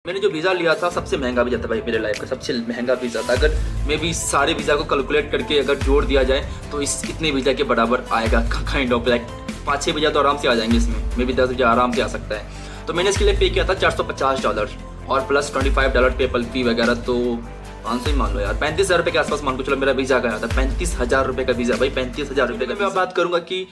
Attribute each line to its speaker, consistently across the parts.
Speaker 1: मैंने जो वीज़ा लिया था सबसे महंगा वीज़ा था भाई, मेरे लाइफ का सबसे महंगा वीज़ा था। अगर मे भी सारे वीज़ा को कैलकुलेट करके अगर जोड़ दिया जाए तो इस इतने वीज़ा के बराबर आएगा। काइंड ऑफ लाइक 5-6 वीज़ा तो आराम से आ जाएंगे इसमें, मे भी 10 वीज़ा आराम से आ सकता है। तो मैंने इसके लिए पे किया था $450 और प्लस $25 पेपल फी वगैरह, तो 500 ही मान लो यार, 35,000 रुपये के आसपास मान को चलो मेरा वीज़ा गया था। 35,000 रुपये का वीज़ा भाई, 35,000 रुपये का। मैं बात करूँगा कि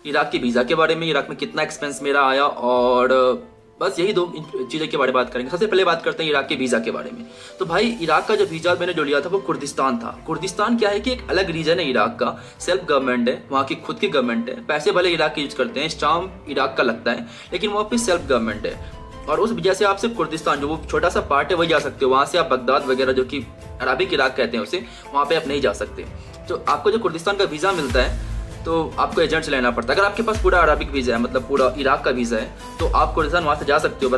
Speaker 1: इराक के वीज़ा के बारे में, इराक में कितना एक्सपेंस मेरा आया, और बस यही दो चीज़ों के बारे में बात करेंगे। सबसे पहले बात करते हैं इराक के वीज़ा के बारे में। तो भाई इराक का जो वीज़ा मैंने जो लिया था वो कुर्दिस्तान था। कुर्दिस्तान क्या है कि एक अलग रीजन है इराक का, सेल्फ गवर्नमेंट है, वहाँ की खुद की गवर्नमेंट है। पैसे भले इराक के यूज करते हैं, स्टाम्प इराक का लगता है, लेकिन वहाँ पे सेल्फ गवर्नमेंट है। और उस वजह से आप सिर्फ कुर्दिस्तान जो वो छोटा सा पार्ट है वही जा सकते हो। वहाँ से आप बगदाद वगैरह, जो कि अरबिक इराक कहते हैं उसे, वहाँ पे आप नहीं जा सकते। तो आपको जो कुर्दिस्तान का वीज़ा मिलता है तो आपको एजेंट से लेना पड़ता है। अगर आपके पास पूरा अरबिक वीज़ा है, मतलब पूरा इराक का वीज़ा है, तो आप कुर्दिस्तान वहाँ से जा सकते हो।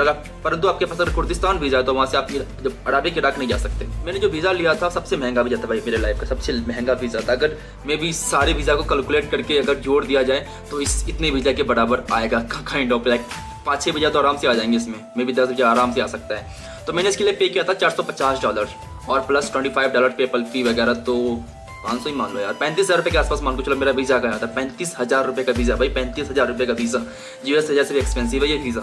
Speaker 1: परंतु आपके पास अगर कुर्दिस्तान वीज़ा है तो वहाँ से आप जब अरबिक इराक नहीं जा सकते। मैंने जो वीज़ा लिया था सबसे महंगा वीज़ा था भाई, मेरे लाइफ का सबसे महंगा वीज़ा था। अगर मे भी सारे वीज़ा को कैलकुलेट करके अगर जोड़ दिया जाए तो इस इतने वीज़ा के बराबर आएगा। काइंड ऑफ लाइक 5-6 वीज़ा तो आराम से आ जाएंगे इसमें, मे भी 10 वीज़ा आराम से आ सकता है। तो मैंने इसके लिए पे किया था $450 और प्लस $25 पेपल फी वगैरह, तो 500 ही मान लो यार, 35,000 रुपये के आसपास मान को चलो मेरा वीज़ा गया था। 35,000 रुपये का वीज़ा भाई, 35,000 रुपये का वीज़ा। US से जैसे भी एक्सपेंसिव है ये वीज़ा।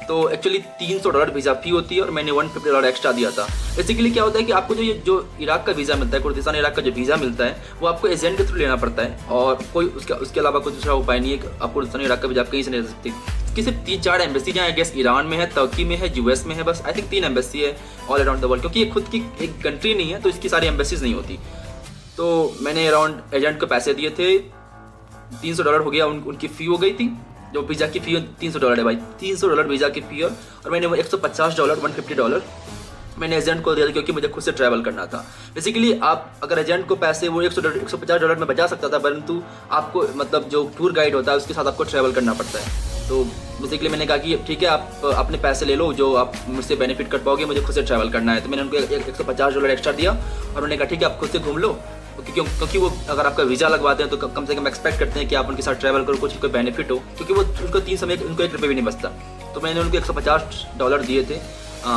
Speaker 1: तो एक्चुअली $300 वीज़ा फी होती है और मैंने $150 एक्स्ट्रा दिया था। बेसिकली क्या होता है कि आपको जो इराक का वीज़ा मिलता है, कुर्दिस्तान इराक का जो वीज़ा मिलता है, वो आपको एजेंट के थ्रू लेना पड़ता है, और कोई उसके अलावा कोई दूसरा उपाय नहीं है कि आप कुर्दिस्तान इराक का वीज़ा आप कहीं से नहीं ले सकते। इसकी सिर्फ 3-4 एम्बेसी हैं, आई गेस ईरान में है, तुर्की में है, US में है, बस आई थिंक 3 एम्बेसी है ऑल अराउंड द वर्ल्ड, क्योंकि ये खुद की एक कंट्री नहीं है तो इसकी सारी एम्बेसीज नहीं होती। तो मैंने अराउंड एजेंट को पैसे दिए थे, $300 हो गया, उनकी फ़ी हो गई थी। जो वीज़ा की फ़ी $300 है भाई, $300 वीज़ा की फ़ी, और मैंने वो $150 $150 मैंने एजेंट को दिया था, क्योंकि मुझे खुद से ट्रैवल करना था। बेसिकली आप अगर एजेंट को पैसे वो $150 में बचा सकता था, परंतु आपको मतलब जो टूर गाइड होता है उसके साथ आपको ट्रैवल करना पड़ता है। तो बेसिकली मैंने कहा कि ठीक है, आप अपने पैसे ले लो, जो आप मुझसे बेनिफिट कर पाओगे, मुझे खुद से ट्रैवल करना है। तो मैंने उनको $150 एक्स्ट्रा दिया और उन्होंने कहा ठीक है, आप खुद से घूम लो, क्योंकि वो अगर आपका वीज़ा लगवाते हैं तो कम से कम एक्सपेक्ट करते हैं कि आप उनके साथ ट्रैवल करो, कुछ कोई बेनिफिट हो, क्योंकि वो उनको 3 समय उनको $1 भी नहीं बचता। तो मैंने उनको $150 दिए थे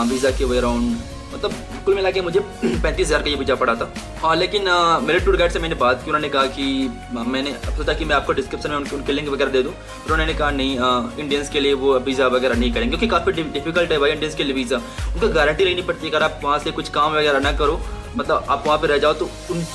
Speaker 1: वीज़ा के, वो अराउंड मतलब कुल मिला के मुझे 35,000 का ये वीज़ा पड़ा था। हाँ, लेकिन मेरे टूर गाइड से मैंने बात की, उन्होंने कहा कि मैंने सोचा कि मैं आपको डिस्क्रिप्शन में उनके लिंक वगैरह दे दूँ, पर उन्होंने कहा नहीं, इंडियंस के लिए वो वीज़ा वगैरह नहीं करेंगे, क्योंकि काफ़ी डिफिकल्ट है भाई इंडियंस के लिए वीज़ा। उनको गारंटी लेनी पड़ती है, अगर आप वहाँ से कुछ काम वगैरह ना करो, मतलब आप वहाँ पे रह जाओ, तो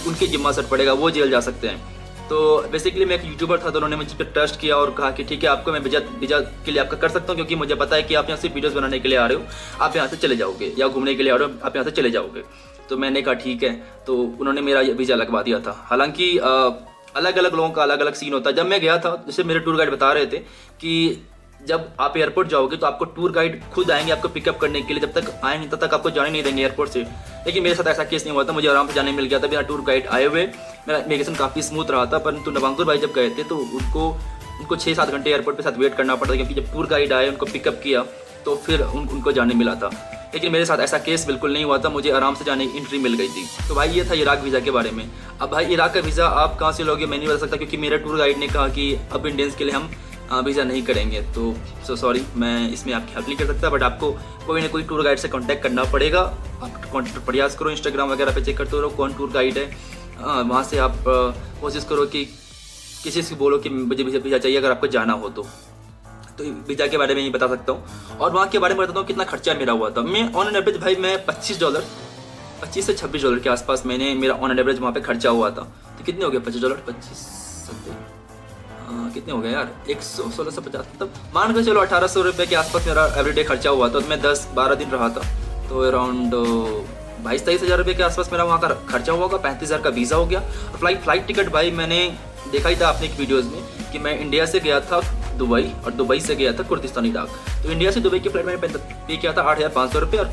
Speaker 1: उनके जिम्मा सर पड़ेगा, वो जेल जा सकते हैं। तो बेसिकली मैं एक यूट्यूबर था, तो उन्होंने मुझ पर ट्रस्ट किया और कहा कि ठीक है, आपको मैं वीज़ा के लिए आपका कर सकता हूँ, क्योंकि मुझे पता है कि आप यहाँ से वीडियोस बनाने के लिए आ रहे हो, आप यहाँ से चले जाओगे, या घूमने के लिए आ रहे हो, आप यहाँ से चले जाओगे। तो मैंने कहा ठीक है, तो उन्होंने मेरा वीज़ा लगवा दिया था। हालांकि अलग अलग लोगों का अलग अलग सीन होता है। जब मैं गया था, जैसे मेरे टूर गाइड बता रहे थे कि जब आप एयरपोर्ट जाओगे तो आपको टूर गाइड खुद आएंगे आपको पिकअप करने के लिए, जब तक आएंगे तब तक आपको जाने नहीं देंगे एयरपोर्ट से। लेकिन मेरे साथ ऐसा केस नहीं हुआ था, मुझे आराम से जाने मिल गया था बिना टूर गाइड आए हुए। मेरा इमिग्रेशन काफ़ी स्मूथ रहा था। परंतु नवांकुर भाई जब गए थे तो उनको 6-7 घंटे एयरपोर्ट पे साथ वेट करना पड़ा, क्योंकि जब टूर गाइड आए, उनको पिकअप किया, तो फिर उनको जाने मिला था। लेकिन मेरे साथ ऐसा केस बिल्कुल नहीं हुआ था, मुझे आराम से जाने की एंट्री मिल गई थी। तो भाई ये था इराक वीज़ा के बारे में। अब भाई इराक का वीज़ा आप कहाँ से लोगे मैं नहीं बता सकता, क्योंकि मेरे टूर गाइड ने कहा कि अब इंडियंस के लिए हम वीज़ा नहीं करेंगे। तो सॉरी, मैं इसमें आपकी हेल्प नहीं कर सकता, बट आपको कोई ना कोई टूर गाइड से कांटेक्ट करना पड़ेगा। आप प्रयास करो, इंस्टाग्राम वगैरह पे चेक करते रहो कौन टूर गाइड है, वहाँ से आप कोशिश करो कि किसी से बोलो कि मुझे वीज़ा चाहिए अगर आपको जाना हो। तो वीज़ा के बारे में नहीं बता सकता हूँ। और वहाँ के बारे में बताता हूँ कितना खर्चा मेरा हुआ था। मैं ऑन एन एवरेज भाई मैं $25 से $26 के आसपास मैंने मेरा ऑन एन एवरेज वहाँ पे खर्चा हुआ था। तो कितने हो गए $25 कितने हो गए यार, 116-150, मतलब मान कर चलो 1800 रुपये के आसपास मेरा एवरीडे खर्चा हुआ था। तो मैं 10-12 दिन रहा था, तो अराउंड 22-23 हज़ार रुपये के आसपास मेरा वहाँ का खर्चा हुआ होगा। 35,000 का वीज़ा हो गया। और फ्लाइट टिकट भाई मैंने देखा ही था अपने एक वीडियोज़ में कि मैं इंडिया से गया था दुबई, और दुबई से गया था कुर्दिस्तान इराक। तो इंडिया से दुबई की फ्लाइट मैंने पे किया था 8,500 रुपये, और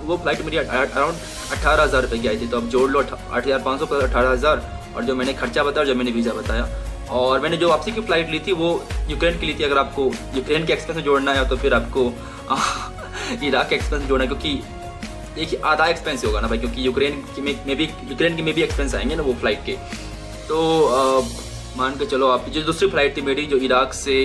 Speaker 1: वो फ्लाइट मेरी अराउंड 18,000 रुपये की आई थी। तो अब जोड़ लो 8,500 प्लस 18,000, और जो मैंने खर्चा बताया, जो मैंने वीज़ा बताया। और मैंने जो वापसी की फ़्लाइट ली थी वो यूक्रेन की ली थी। अगर आपको यूक्रेन के एक्सपेंस में जोड़ना है तो फिर आपको इराक के एक्सपेंस में जोड़ना है, क्योंकि एक आधा एक्सपेंस होगा ना भाई, क्योंकि यूक्रेन की में भी एक्सपेंस आएंगे ना वो फ्लाइट के। तो मान के चलो आप, जो दूसरी फ्लाइट थी मेरी जो इराक से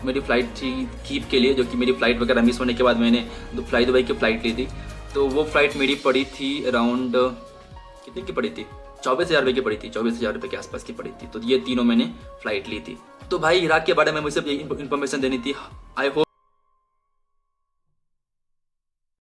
Speaker 1: मेरी फ़्लाइट थी कीप के लिए, जो कि मेरी फ़्लाइट वगैरह मिस होने के बाद मैंने फ्लाई दुबई की फ़्लाइट ली थी। तो वो फ़्लाइट मेरी पड़ी थी अराउंड कितने की पड़ी थी, 24,000 रुपये की पड़ी थी, 24,000 रुपये के आसपास की पड़ी थी। तो ये तीनों मैंने फ़्लाइट ली थी। तो भाई इराक के बारे में मुझे इन्फॉर्मेशन देनी थी। I hope